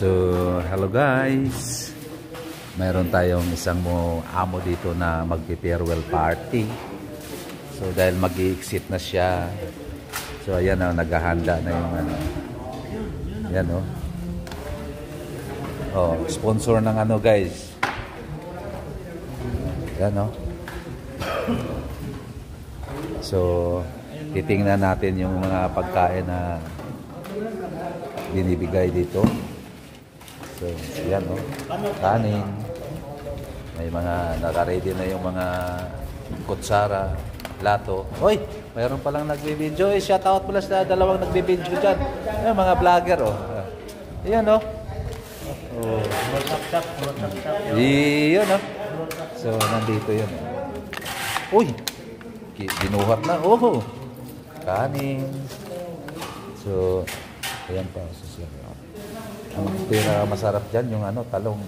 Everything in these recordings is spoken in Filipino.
So, hello guys. Mayroon tayong isang amo dito na magpi-farewell party. So, dahil mag-i-exit na siya. So, ayan na, naghahanda na yung ano. Ayan o. Oh, sponsor ng ano guys. Ayan o. So, titingnan natin yung mga pagkain na binibigay dito. So, yan o. Kanin. May mga naka-ready na yung mga kutsara, plato. Hoy! Mayroon palang nagbe-video. Shout out pala sa dalawang nagbe-video dyan. Yung mga vlogger o. Yan o. Oh. Iyon o. So, nandito yun. Uy! Binuhat na. Oh! Kanin. So, ayan pa. Ang pinakamasarap dyan, yung ano, talong.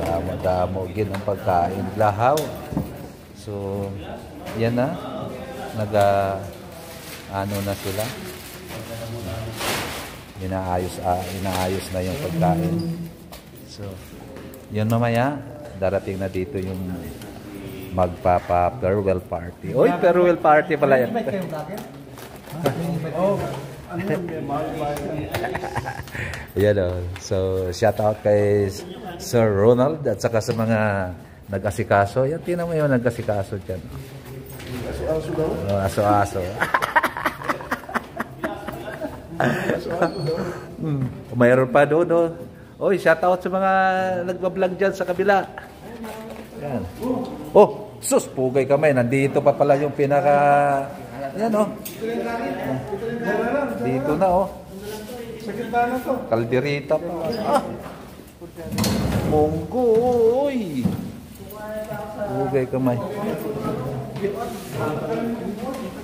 Damo-damo gin ang pagkain. Lahaw. So, yan na. Ano na sila. Inaayos na yung pagkain. So, yun mamaya. Darating na dito yung magpapa-farewell party. Oy, farewell party pala yan. Ayan o. So, shout out kay Sir Ronald at saka sa mga nag-asikaso. Yan, tinan mo yung nag-asikaso dyan. Aso-aso daw? Aso-aso. Mayroon pa doon o. Oy, shout out sa mga nagbablog dyan sa kabila. Yan. Oh, sus, pugay kamay. Nandito pa pala yung pinaka... Yan o. Dito na o. Kalderita pa. Ah. Monggo, oy. Pugay kamay.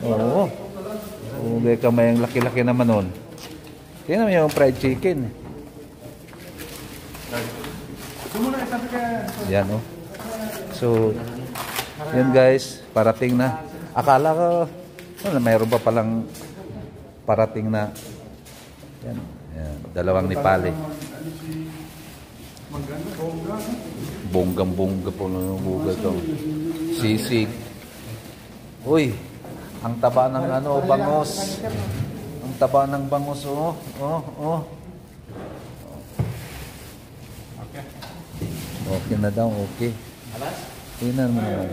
Oo. Pugay kamay. Ang laki-laki naman nun. Tingnan mo yung fried chicken. Yan o. So, yan guys. Parating na. Akala ko, mayroon pa palang parating na. Yan. Yan. Dalawang Nepali. Bonggang-bongga po ng buga ito. Sisig. Uy, ang taba ng ano, bangos. Ang taba ng bangos, oh. Oh, oh. Okay na daw, okay. Tingnan mo naman.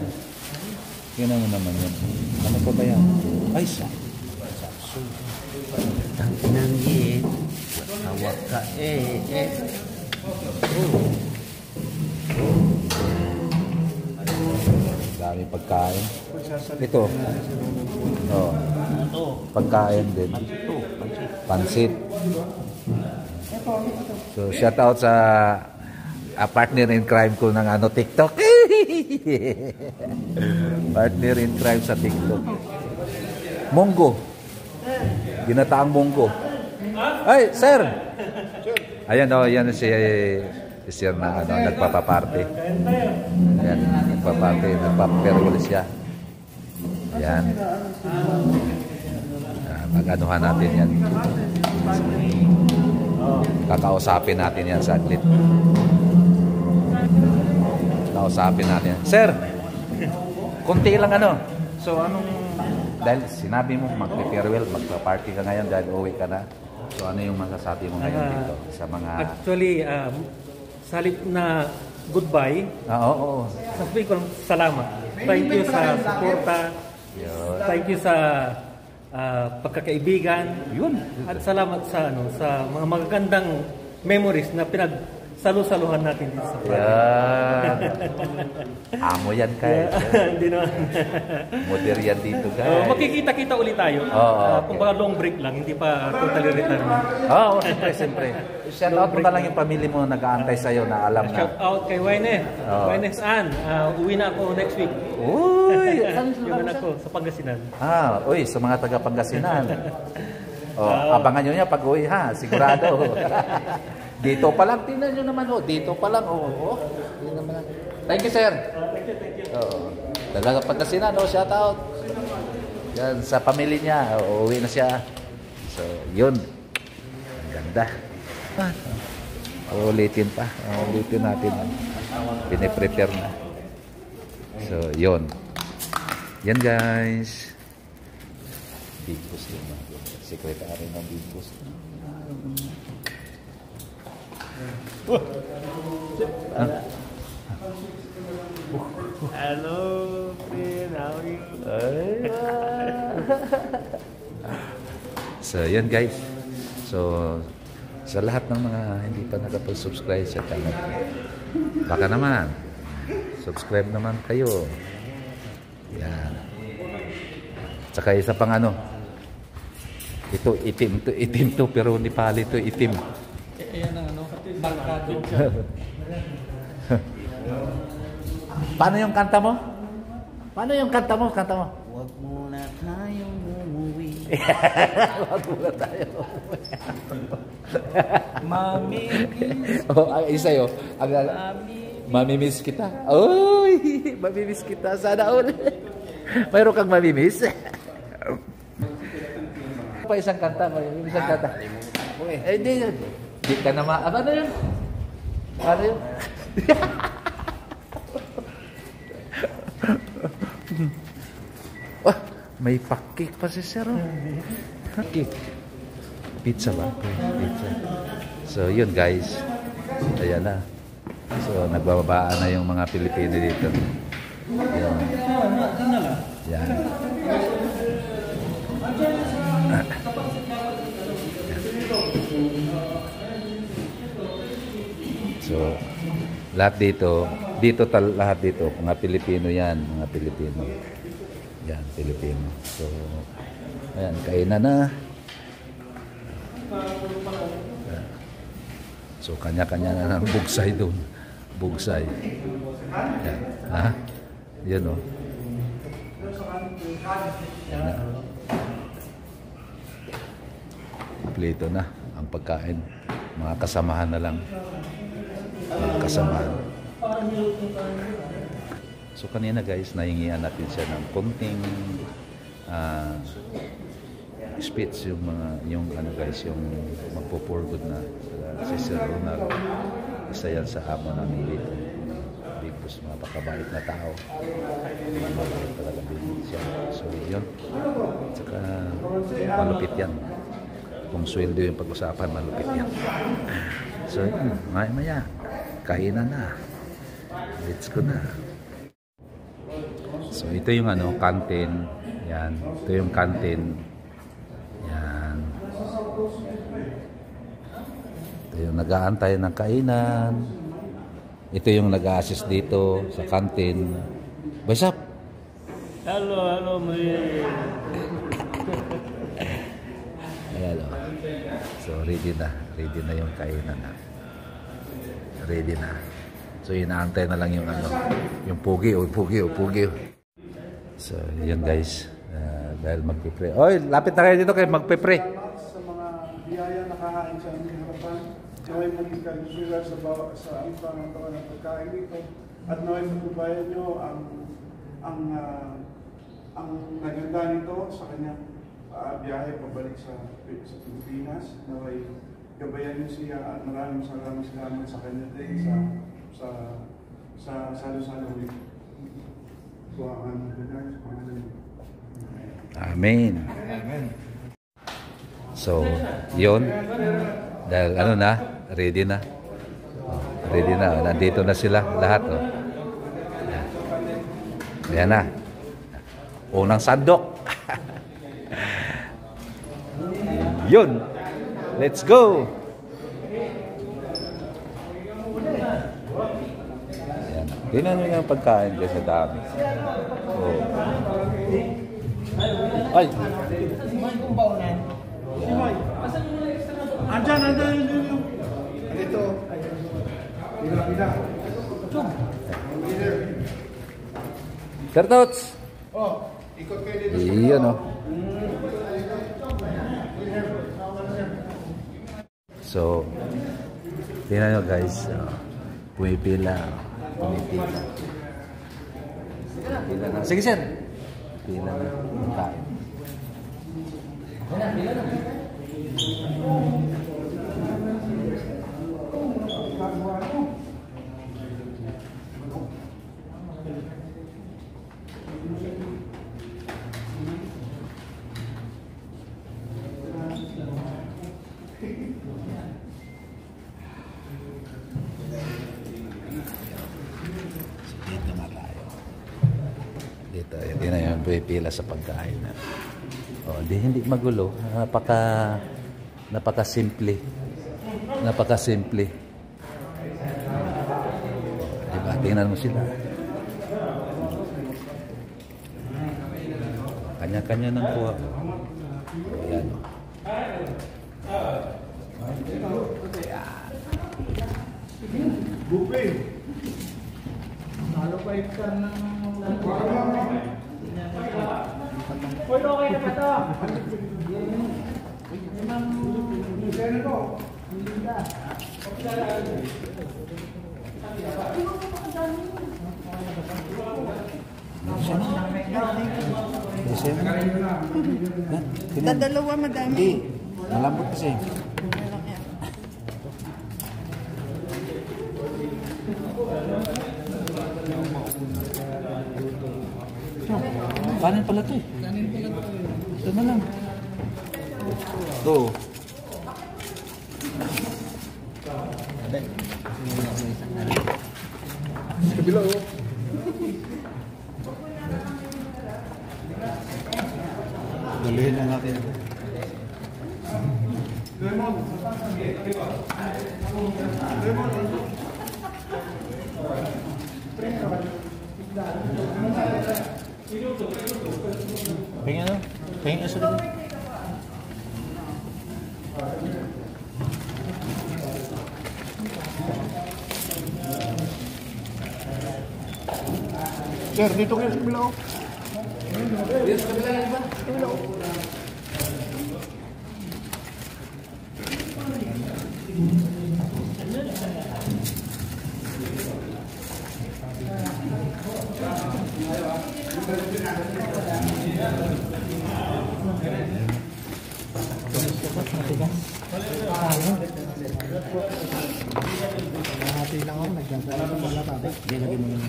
Tingnan mo naman yan. Ano pa ba yan? Ay, sakso. Tanginang yin. Tawag ka Dami pagkain. Ito. Oh. Pagkain din. Pansit. So, shout out sa partner in crime ko ng ano, TikTok. Partner in crime sa TikTok. Monggo. Ginataang monggo. Ay, sir. Ayan o, yan si sir na ano, nagpapaparty. Ayan, nagpaparty, nagpapaperol siya. Ayan. Mag-anuhan natin yan. Kakausapin natin yan saglit. Kausapin natin. Sir, kunti lang ano. So, dahil sinabi mo magpe-farewell, magpa-party ka ngayon dahil uwi ka na. So, ano yung masasabi mo ngayon dito sa mga... Actually, salip na goodbye. Oo. Sabi ko salamat. Thank you sa suporta. Thank you sa pagkakaibigan. Yun. At salamat sa sa mga magagandang memories na salu-saluhan natin dito sa project. Yan. Amo yan, guys. Hindi naman. Moder yan dito, guys. Makikita-kita ulit tayo. Kung baka long break lang, hindi pa totally retirement. Oo, siyempre. Shout out mo na lang yung pamilya mo nag-aantay sa'yo na alam na. Shout out kay Wayne. Wayne Ann. Uwi na ako next week. Uy! Uwi na ako sa Pangasinan. Uy, sa mga taga-Pangasinan. Abangan nyo niya pag uwi, ha? Sigurado. Dito pa lang, tingnan nyo naman, dito pa lang, Thank you, sir. Thank you. Taga Pangasinan, shout out. Yan, sa pamilya niya, uuwi na siya. So, yun. Ang ganda. Ulitin pa. Ulitin natin. Piniprepare na. So, yun. Yan guys. Big Boss din. Sekretary ng Big Boss. Hello, friend. How are you? So, yan guys. So, sa lahat ng mga hindi pa nakapag-subscribe sa channel ko, baka naman, subscribe naman kayo. Yan. Tsaka isa pang ano, ito itim to, pero Nepali to itim. Ayan ang ano, barkado. Paano yung kanta mo? Paano yung kanta mo? Kanta mo. Huwag muna tayong umuwi. Huwag muna tayo. Mamimiss. Oh, isa yun. Mamimiss kita. Uy, mamimiss kita. Sana all. Mayroon kang mamimiss. Pa isang kanta. Mamimiss isang kanta. Eh, hindi yun. Di ka na ano yun? Ano yun? Oh, may pakik pa si Sir. Pakik. Pizza ba? Pizza. So, yun guys. Ayan na. So, nagbababaan na yung mga Pilipino dito. Ayan. Ayan. So, lahat dito, lahat dito, mga Pilipino yan, mga Pilipino. Yan, Pilipino. So, ayan, kainan na. So, kanya-kanya na ng bugsay doon. Bugsay. Yan. Ha? Yan o. Yan na. Kompleto na ang pagkain. Mga kasamahan na lang. Mga kasamahan. So, kanina guys, nahingian natin siya ng konting speech yung ano guys, yung magpo-forward na si Sir Ronald. Isa yan sa amo namin dito. Big Boss, mapakabait na tao. Mabait talaga Big Boss siya. So yun. Tsaka malupit yan. Kung sweldo yung pag-usapan, malupit yan. So yun, maya kainan na. Let's go na. So ito yung ano, canteen. Yan. Ito yung canteen. Yan. Ito yung nag-aantay ng kainan. Ito yung nag-a-assist dito sa canteen. What's up? Hello, Maria. Ayan o. So ready na yung kainan na. Ready na. So inaantay na lang yung ano, yung pugi. So yun guys. Dahil magpipre. Oy, lapit na kayo dito kayo magpipre. Sa mga biyaya nakahain sa aming harapan, naway maging kagusulan sa aming pangatawan ng pagkain dito, at naway magbabayan nyo ang naganda nito sa kanyang biyahe pabalik sa Pilipinas. Naway gabayan nyo siya at maraming salamat sa kanya din sa salo-salo ulit. Tuwangan mo din sa pangalan. Amen. So, yun. Dahil ano na, ready na. Ready na. Nandito na sila lahat. Oh. Ayan na. Unang sandok. Yun. Let's go. Ayan. Tingnan nyo yung pagkain kasi dami. Oh. Ay! Andyan yung ito. Pila. Tertots! Oh, ikot kayo dito. Iyon o. So, tingnan nyo guys. Pumipila. Pila na. Sige sir! Pila na. Kain. Dito na tayo. Dito, hindi na yung pila sa pagkain na. O, hindi magulo. Napaka-simple. Napaka-simple. Diba? Tingnan mo sila. Kanya-kanya ng kuha. Ayan. Buffet. Lalo pa iftar ng Uy, okay na ba ito? Dadalawa madami. Hindi. Malambot kasi. Kanin pala ito eh. Ito na lang. Ito. Kabila oh. Galuhin na natin. Lemon. Lemon. Pengen ano? Pengen isa dito. Sir, dito kayo sa kabila oh. Hati lang ako, nagdadala ng wala tabi. Hindi, lagay mo na.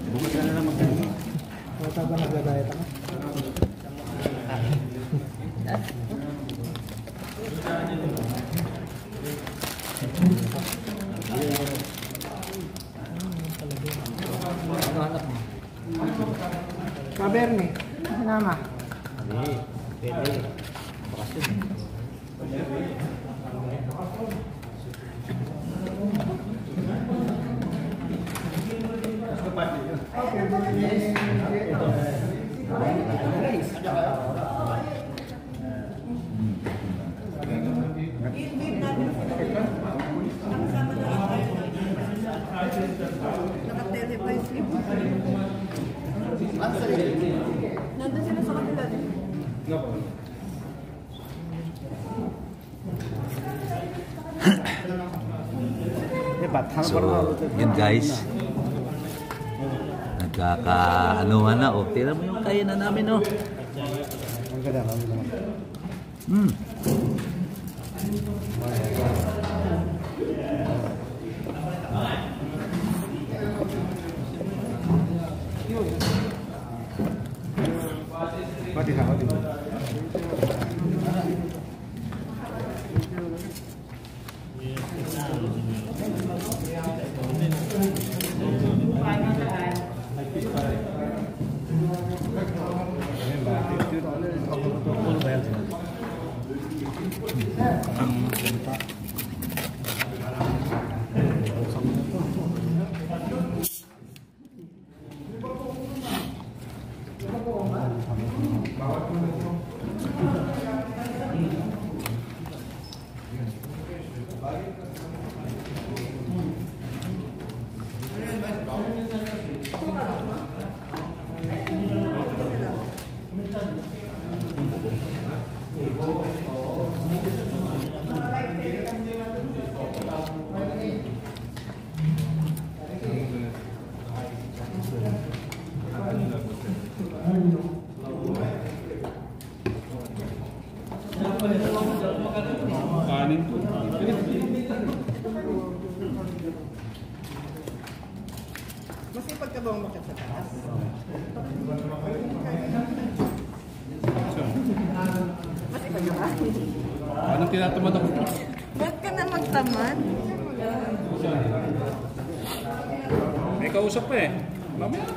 Bukas ka na lang magkano. Wala ba nagdadayat ako? Kaberni, sinama. Hindi, pwede. Bukas yun. Nakatele pa yung sleep. Nandun sila sa kapila. So, yun guys. Nagkakaanuhan na. O, tira mo yung kainan namin, o. Ang ganda, ang ganda. Pati ha, pati. Kanin to. Masipag ka ba umakit sa taas? Masipag ka ba? Anong tinatamad ako? Ba't ka na magtamad? May kausap pa eh. Mamaya.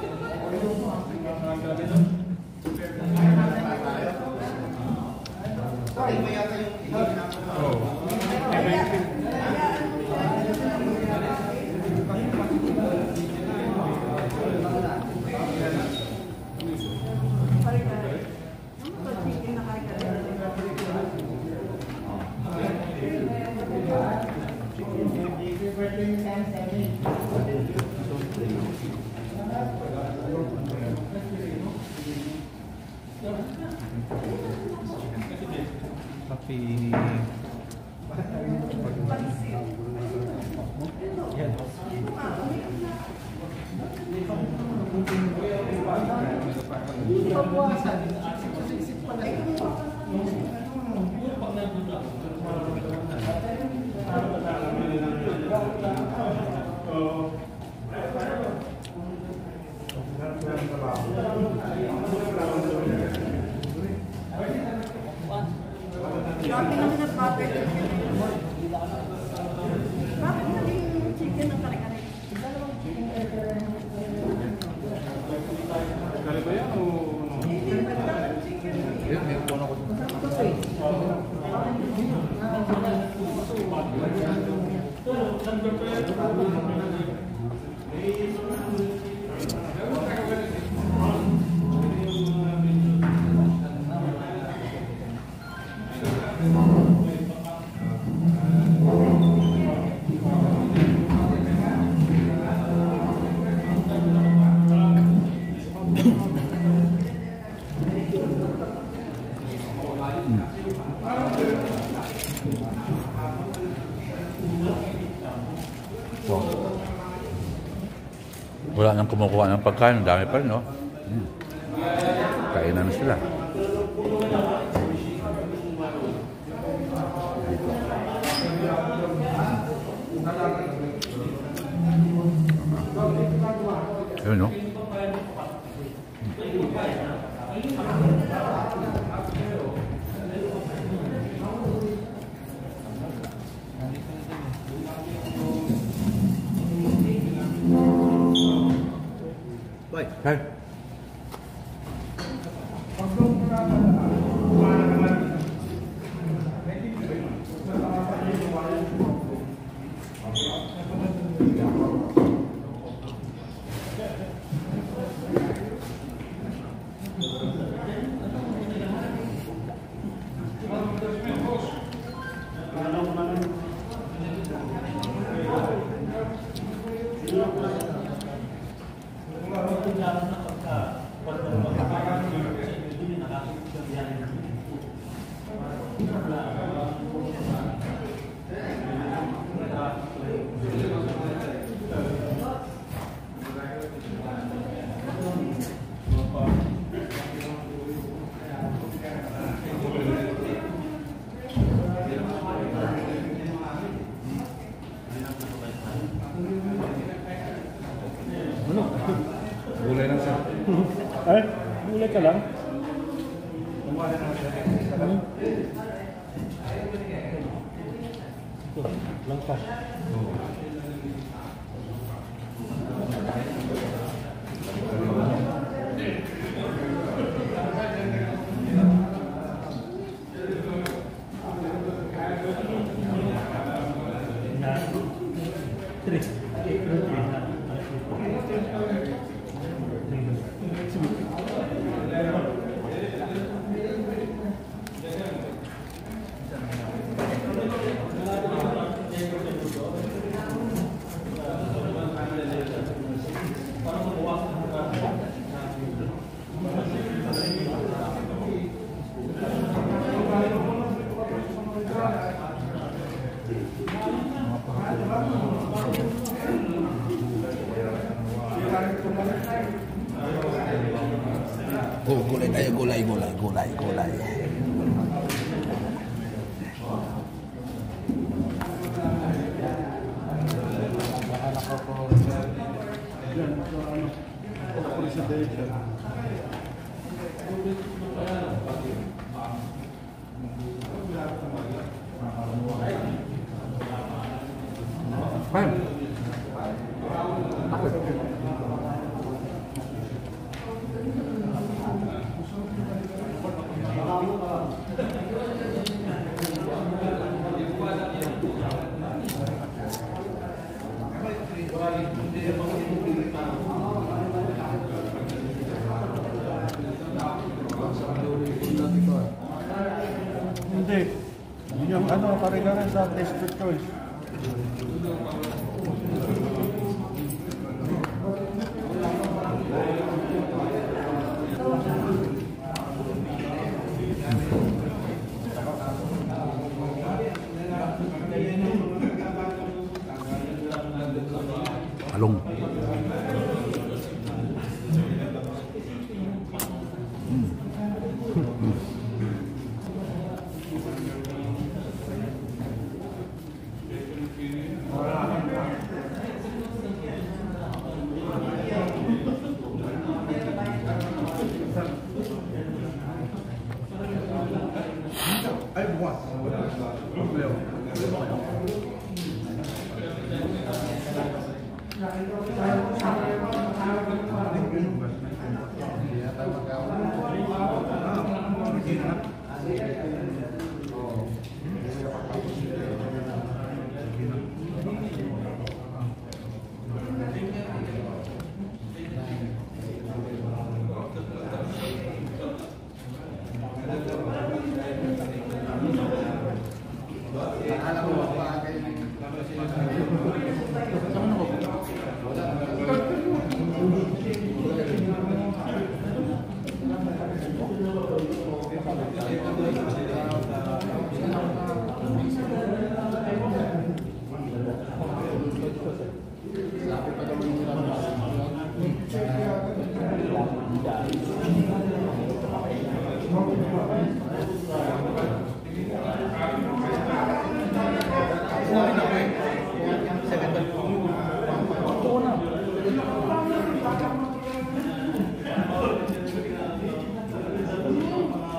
Happy. Grabe naman ang butter chicken. Bakit naging chicken ang kare-kare? Kali ba yan o? Hindi, butter chicken. May puno ko. Wow. Wala nang kumukuha ng pagkain. Ang dami pa rin, no? Kainan na sila. Ayun, no? Hey. Gulay lang siya. Ay, gulay ka lang. Ito, lang pa. Oh, gulay tayo, gulay. Hindi. Yung ano, kare-kare sa district choice. Along. Ay, buwan.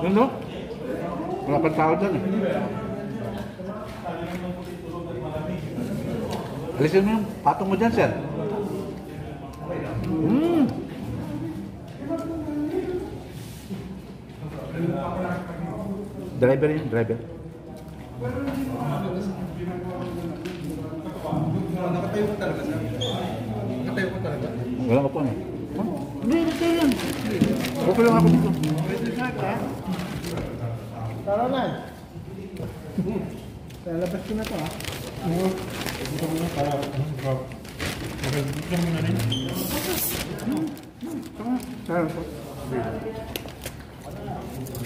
Ano? Wala pang tao dyan eh. Alisin mo yung patong mo dyan, sir. Driver yun, driver. Nakatayo ko talaga, sir. Nakatayo ko talaga. Wala ka po ano? Hindi, hindi yan. Okay lang ako dito. Tara na. Lalabas ko na to ha. Dito ko na para. Dito mo na rin. Sir.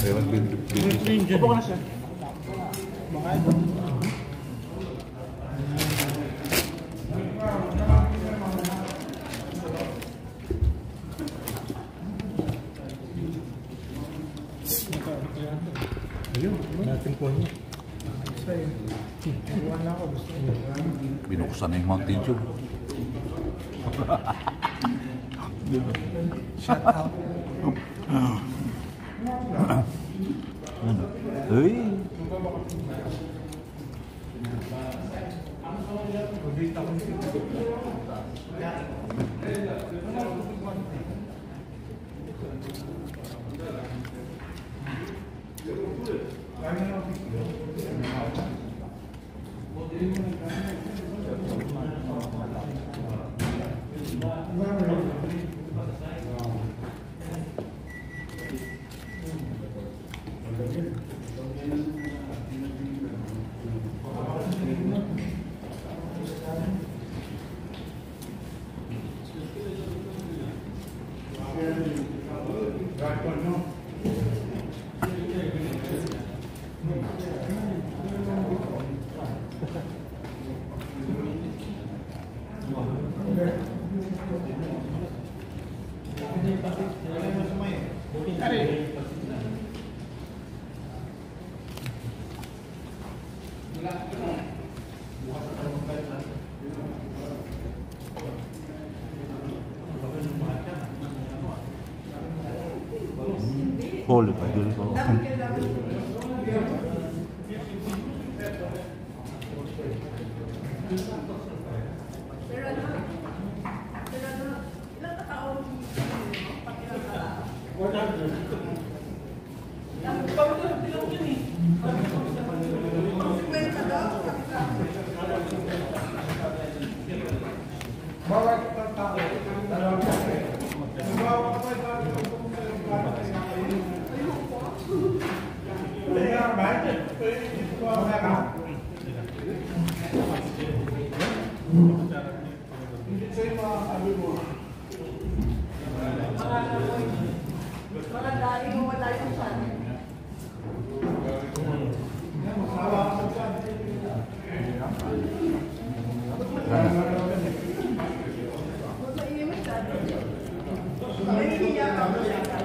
Ewan, upo ka na, sir. Baka ito. Natin po niya. Iwan na ako. Gusto niya. Binuksan na yung Mountain Dew. Shut out. Uy! Holy pa, dili ko.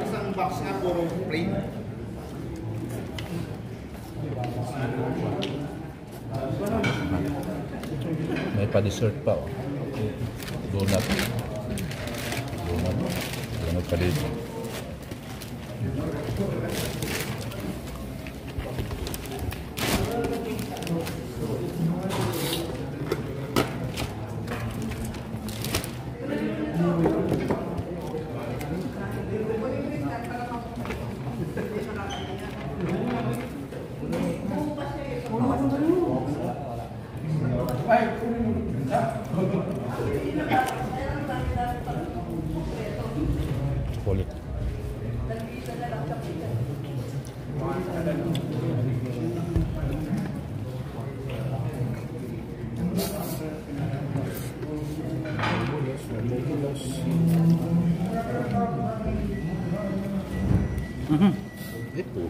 Isang box nga puro plain. May pa-dessert pa, oh. Donut. Donut. Donut pa dito. Kulit. Ito.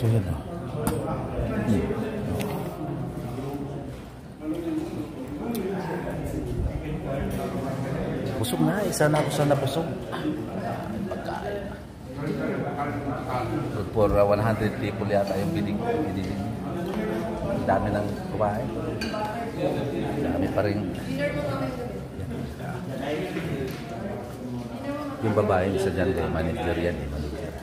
So yun o. Busog na. Isa na ako sa napusog. Pagkain. For 100 people yata yung binig. Ang dami ng kumain. Ang dami pa rin. Yung babae isa dyan, manager yan. Manager.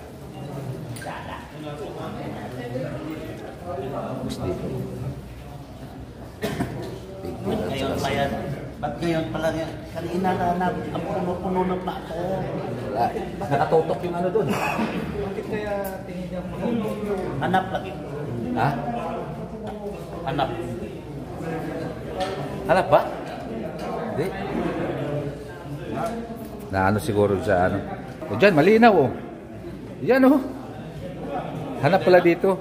Gusto dito. Ngayon pa yan. Ba't ngayon pala yan? Kanina na ang puno-puno ng plato. Wala. Nakatutok yung ano dun. Bakit kaya tingin niya Hanap lagi. Ha? Hanap. Hanap ba? Hindi. Na ano siguro sa ano. O dyan, malinaw oh. Yan oh. Hanap pala dito.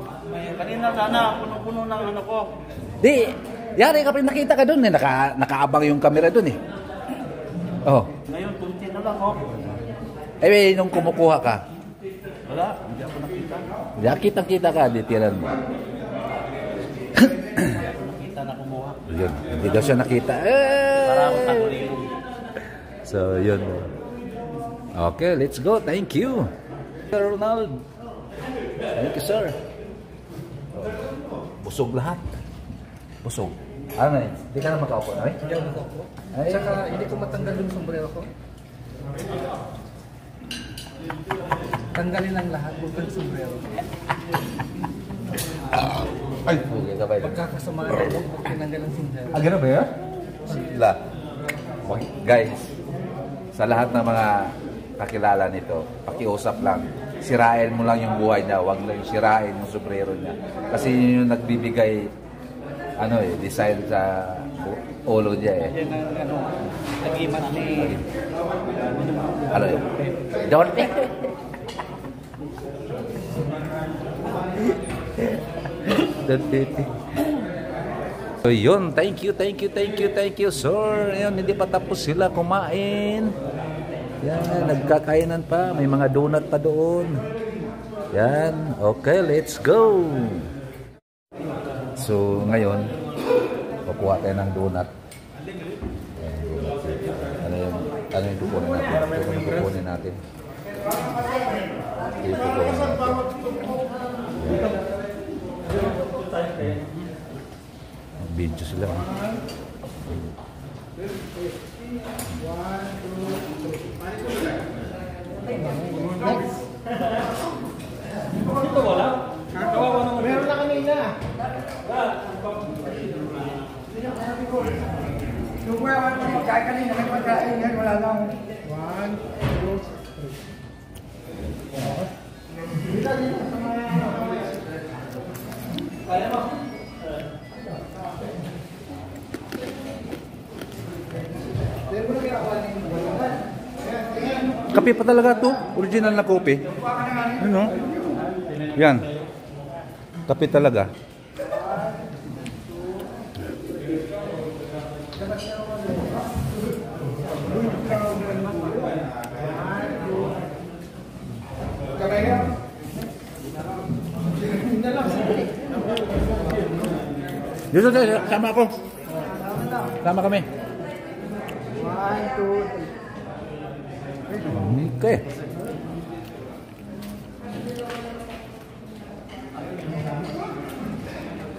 Kanina sana, puno-puno ng ano ko. Di. Yari kapag nakita ka doon, nakaabang yung camera doon eh. Oh. Ngayon, kunti na lang, oh. Eh, nung kumukuha ka, Wala, hindi ako nakita. kitang-kita ka, ditiran mo. Nakita na kumuha. Yun, hindi daw siya nakita. Para ako tagulilo. So, yun. Okay, let's go. Thank you. Sir Ronald. Thank you, sir. Busog lahat. Busog. Ano eh? Hindi ka na makaupo na eh? Hindi ako makaupo. Ay. Saka hindi ko matanggal yung sombrero ko. Tanggalin ang lahat, huwag kang sombrero. Ay, okay ka ba ito? Pagkakasamaan na mo, huwag tinanggal ang sombrero. Ah, gano'n ba yun? Sila. Guys, sa lahat ng mga kakilala nito, pakiusap lang. Sirain mo lang yung buhay niya, huwag lang sirain yung sombrero niya. Kasi yun yung nagbibigay design sa ulo niya eh. Yan ang nag-imat ni... Ano yun? Dorte? So yun, thank you sir. Ayun, hindi pa tapos sila kumain. Yan, nagkakainan pa. May mga donut pa doon. Yan, okay, let's go. So ngayon, kukuha tayo ng donut. Ano yung kukunin natin? Ito yung kukunin natin. Ito yung kukunin natin. Video sila. Meron na kanina. Yung kuya, wala nang magkain kanina. May pagkain yan, wala lang. 1, 2, 3. Kaya mo? Kape pa talaga to. Original na kopi. Ano? Yan. Kape talaga. Dito tayo, sama ako. Sama kami. 1, 2, 3. Okay.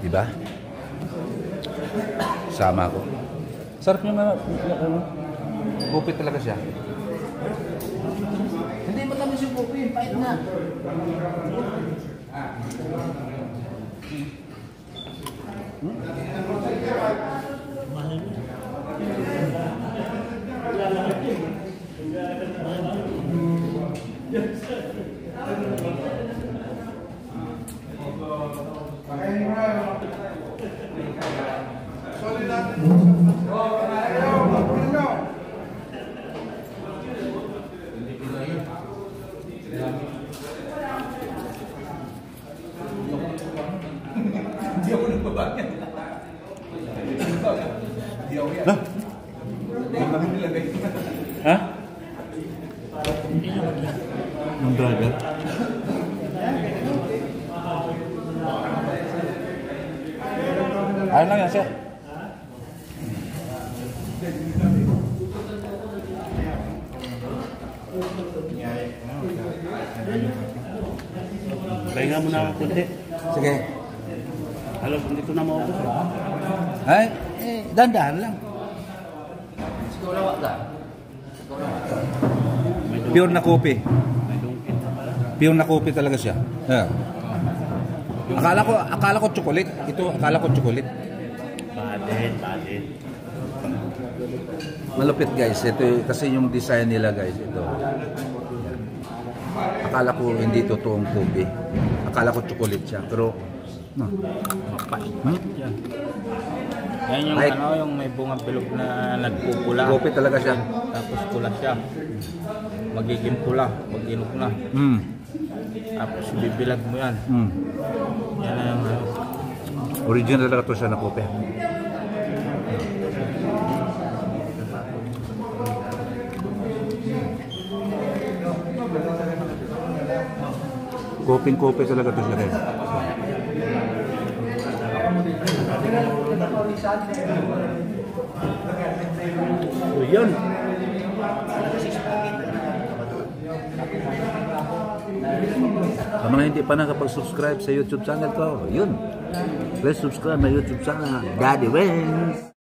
Diba? Sama ako. Sarap yung kopi talaga siya. Hindi matamis yung kopi, pait na. Hindi ako nagbabagyan. Ha? Ang dragon? Ayun lang yan siya. Pahinga mo na kunti. Sige. Alam, hindi ko na maubos. Ay, dandahan lang. Pure na kopi. Pure na kopi talaga siya. Yeah. Akala ko chocolate. Ito, akala ko chocolate. Badin. Malupit guys. Ito kasi yung design nila guys. Ito. Akala ko hindi totoong kopi. Akala ko chocolate siya. Pero, mapait. Yan yung Ay, yung may bunga bilog na nagpupula. kopi talaga siya. Tapos pula siya. Magiging pula pag inog na. Tapos bibilag mo yan. Yan na yung Original talaga to siya na kopi. Koping-kope talaga ito siya. So, yun. Sa mga hindi pa nakapag-subscribe sa YouTube channel ko, yun. Please subscribe my YouTube channel, Daddy Wings.